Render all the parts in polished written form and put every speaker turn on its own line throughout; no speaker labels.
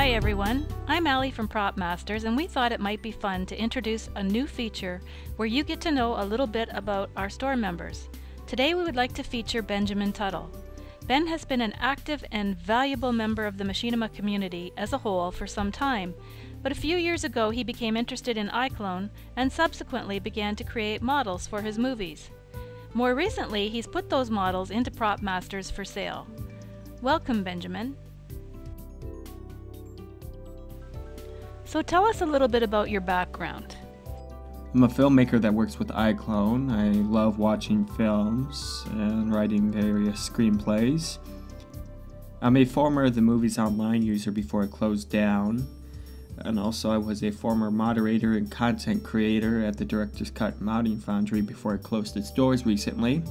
Hi everyone, I'm Allie from Prop Masters, and we thought it might be fun to introduce a new feature where you get to know a little bit about our store members. Today we would like to feature Benjamin Tuttle. Ben has been an active and valuable member of the machinima community as a whole for some time, but a few years ago he became interested in Iclone and subsequently began to create models for his movies. More recently, he's put those models into Prop Masters for sale. Welcome, Benjamin. So tell us a little bit about your background.
I'm a filmmaker that works with Iclone. I love watching films and writing various screenplays. I'm a former The Movies Online user before it closed down, and also I was a former moderator and content creator at the Director's Cut Modding Foundry before it closed its doors recently.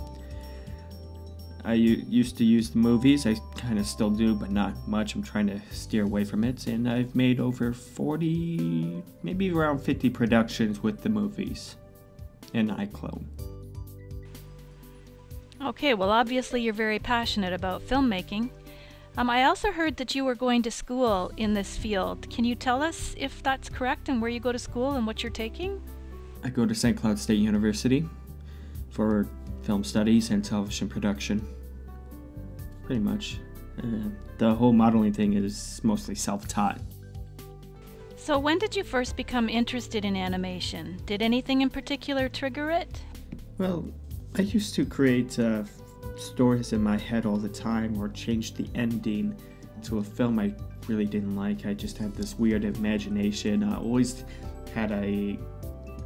I used to use the movies. I kind of still do, but not much. I'm trying to steer away from it. And I've made over 40, maybe around 50 productions with the movies in Iclone.
Okay, well obviously you're very passionate about filmmaking. I also heard that you were going to school in this field. Can you tell us if that's correct and where you go to school and what you're taking?
I go to St. Cloud State University for film studies and television production. Pretty much. The whole modeling thing is mostly self-taught.
So when did you first become interested in animation? Did anything in particular trigger it?
Well, I used to create stories in my head all the time, or change the ending to a film I really didn't like. I just had this weird imagination. I always had a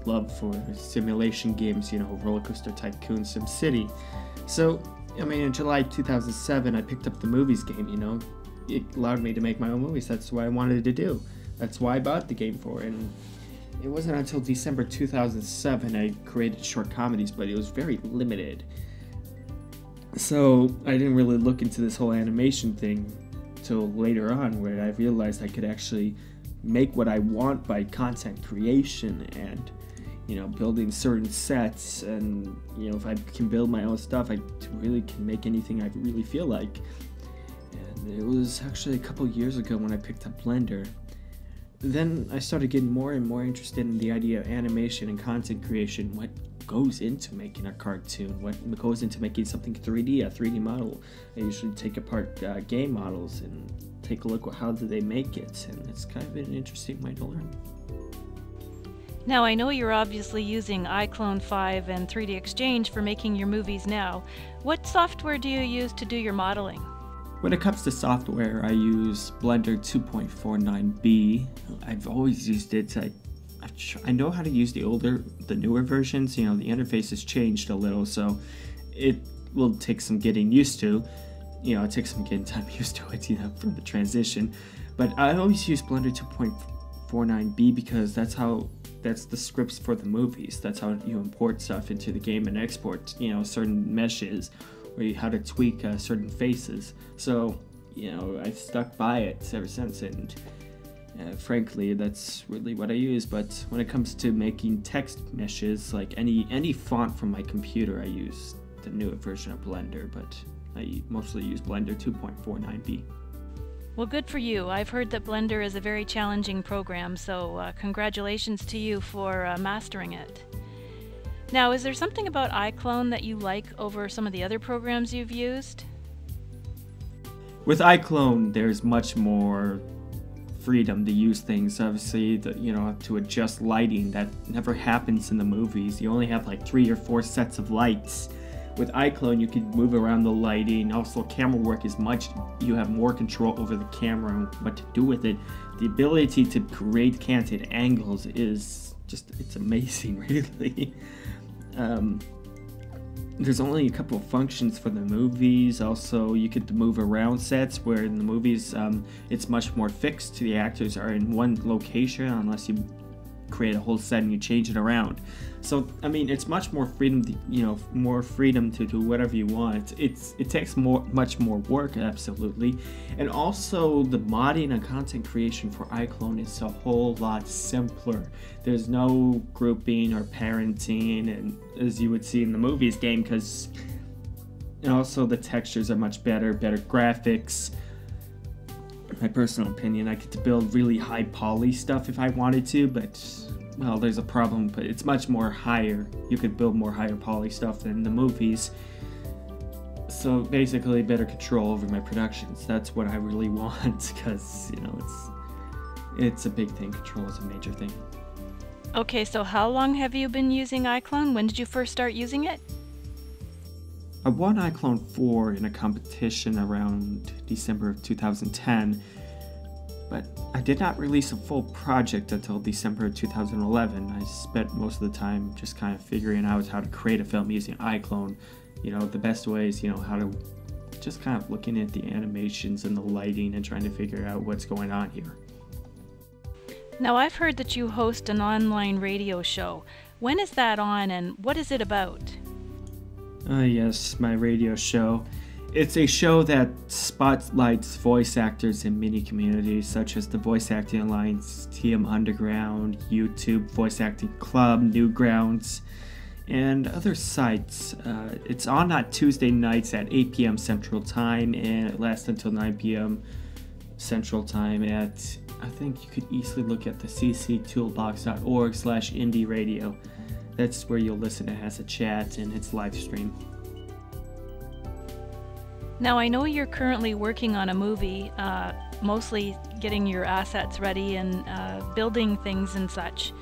love for simulation games, Roller Coaster Tycoon, SimCity. So, in July 2007, I picked up the movies game, It allowed me to make my own movies. That's what I wanted to do. That's why I bought the game for it. And it wasn't until December 2007 I created short comedies, but it was very limited. So I didn't really look into this whole animation thing till later on, where I realized I could actually make what I want by content creation and building certain sets, and if I can build my own stuff, I really can make anything I really feel like. And it was actually a couple years ago when I picked up Blender. Then I started getting more and more interested in the idea of animation and content creation. What goes into making a cartoon? What goes into making something 3D, a 3D model? I usually take apart game models and take a look at how do they make it, and it's kind of an interesting way to learn.
Now, I know you're obviously using Iclone 5 and 3D Exchange for making your movies now. What software do you use to do your modeling?
When it comes to software, I use Blender 2.49b. I've always used it. I know how to use the newer versions. The interface has changed a little, so it will take some getting used to. It takes some getting time used to it, from the transition. But I always use Blender 2.49b because that's the scripts for the movies. That's how you import stuff into the game and export, certain meshes, or how to tweak certain faces. So, I've stuck by it ever since, and frankly, that's really what I use. But when it comes to making text meshes, like any font from my computer, I use the newer version of Blender, but I mostly use Blender 2.49b.
Well, good for you. I've heard that Blender is a very challenging program, so congratulations to you for mastering it. Now, is there something about Iclone that you like over some of the other programs you've used?
With Iclone, there's much more freedom to use things. Obviously, to adjust lighting, that never happens in the movies. You only have like 3 or 4 sets of lights. With Iclone, you can move around the lighting. Also, camera work is you have more control over the camera and what to do with it. The ability to create canted angles is it's amazing, really. There's only a couple of functions for the movies. Also, you could move around sets, where in the movies, it's much more fixed. The actors are in one location unless you create a whole set and you change it around. So it's much more freedom to do whatever you want. It takes much more work, absolutely. And also the modding and content creation for Iclone is a whole lot simpler. There's no grouping or parenting, and as you would see in the movies game, and also the textures are much better graphics. my personal opinion. I get to build really high poly stuff if I wanted to, but, well, there's a problem, but it's much more higher. You could build more higher poly stuff than the movies. So basically, better control over my productions. That's what I really want, because, you know, it's a big thing. Control is a major thing.
Okay, so how long have you been using Iclone? When did you first start using it?
I won Iclone 4 in a competition around December of 2010, but I did not release a full project until December of 2011. I spent most of the time just kind of figuring out how to create a film using Iclone. You know, the best ways, you know, how to just kind of looking at the animations and the lighting and trying to figure out what's going on here.
Now, I've heard that you host an online radio show. When is that on and what is it about?
Yes, my radio show. It's a show that spotlights voice actors in many communities, such as the Voice Acting Alliance, TM Underground, YouTube Voice Acting Club, Newgrounds, and other sites. It's on Tuesday nights at 8 p.m. Central Time, and it lasts until 9 p.m. Central Time at, I think you could easily look at the cctoolbox.org/indie radio. That's where you'll listen to it as a chat, and it's live stream.
Now, I know you're currently working on a movie, mostly getting your assets ready and building things and such,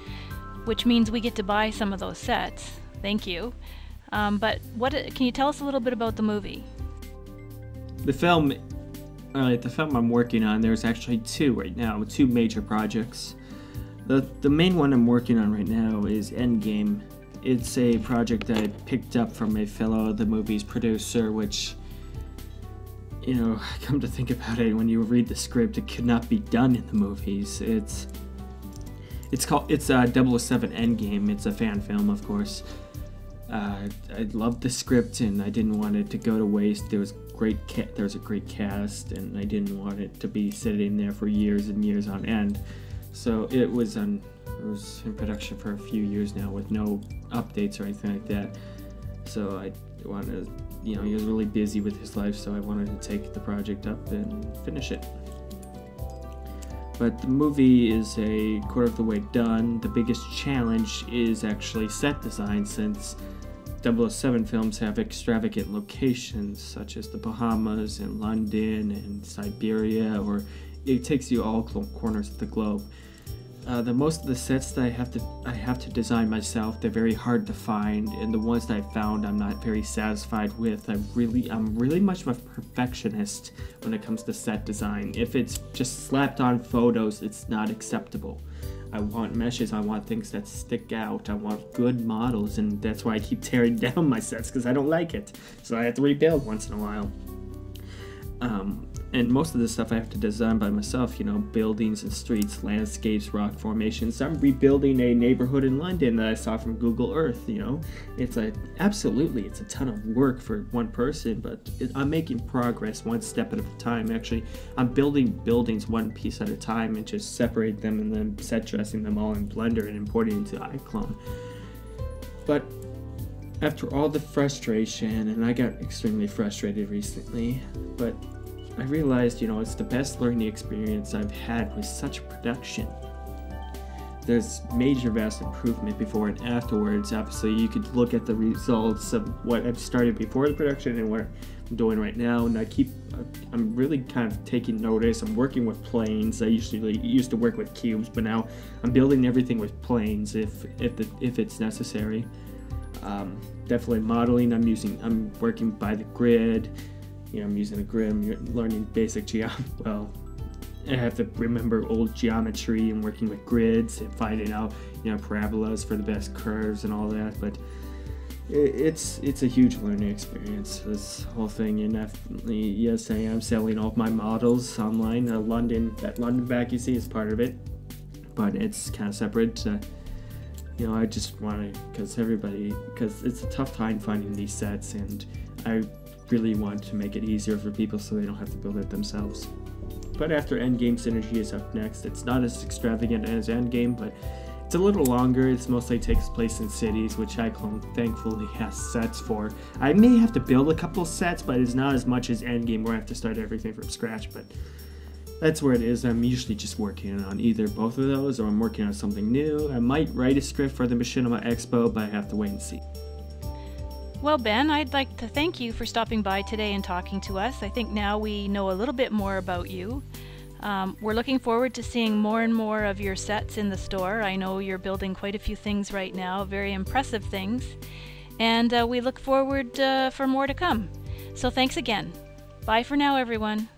which means we get to buy some of those sets. Thank you. But can you tell us a little bit about the movie?
The film I'm working on, there's actually two right now, two major projects. The main one I'm working on right now is Endgame. It's a project that I picked up from a fellow The Movie's producer, which, you know, come to think about it, when you read the script, it could not be done in the movies. It's 007 Endgame. It's a fan film, of course. I loved the script, and I didn't want it to go to waste. There was a great cast, and I didn't want it to be sitting there for years and years on end. So it was in production for a few years now with no updates or anything like that. So I wanted to, you know, he was really busy with his life, so I wanted to take the project up and finish it. But the movie is a quarter of the way done. The biggest challenge is actually set design, since 007 films have extravagant locations such as the Bahamas and London and Siberia, or it takes you all corners of the globe. The most of the sets that I have to design myself. They're very hard to find, and the ones that I found I'm not very satisfied with. I'm really much of a perfectionist when it comes to set design. If it's just slapped on photos, it's not acceptable. I want meshes, I want things that stick out, I want good models, and that's why I keep tearing down my sets, because I don't like it. So I have to rebuild once in a while. And most of the stuff I have to design by myself, you know, buildings and streets, landscapes, rock formations. I'm rebuilding a neighborhood in London that I saw from Google Earth, you know. It's a ton of work for one person, but I'm making progress one step at a time. Actually, I'm building buildings one piece at a time and just separate them and then set dressing them all in Blender and importing into Iclone. But after all the frustration, and I got extremely frustrated recently, but I realized, you know, it's the best learning experience I've had with such production. There's major vast improvement before and afterwards. Obviously, you could look at the results of what I've started before the production and what I'm doing right now, and I'm really kind of taking notice. I'm working with planes. I usually used to work with cubes, but now I'm building everything with planes if it's necessary. Definitely modeling. I'm working by the grid. You know, I'm using a grid. I'm learning basic well, I have to remember old geometry and working with grids and finding out, you know, parabolas for the best curves and all that. But it's a huge learning experience, this whole thing. And definitely, yes, I am selling all my models online. That London back you see is part of it, but it's kind of separate. You know, I just want to, because it's a tough time finding these sets, and I really want to make it easier for people so they don't have to build it themselves. But after Endgame, Synergy is up next. It's not as extravagant as Endgame, but it's a little longer. It mostly takes place in cities, which Iclone thankfully has sets for. I may have to build a couple sets, but it's not as much as Endgame where I have to start everything from scratch. But that's where it is. I'm usually just working on either both of those, or I'm working on something new. I might write a script for the Machinima Expo, but I have to wait and see.
Well, Ben, I'd like to thank you for stopping by today and talking to us. I think now we know a little bit more about you. We're looking forward to seeing more and more of your sets in the store. I know you're building quite a few things right now, very impressive things, and we look forward for more to come. So thanks again. Bye for now, everyone.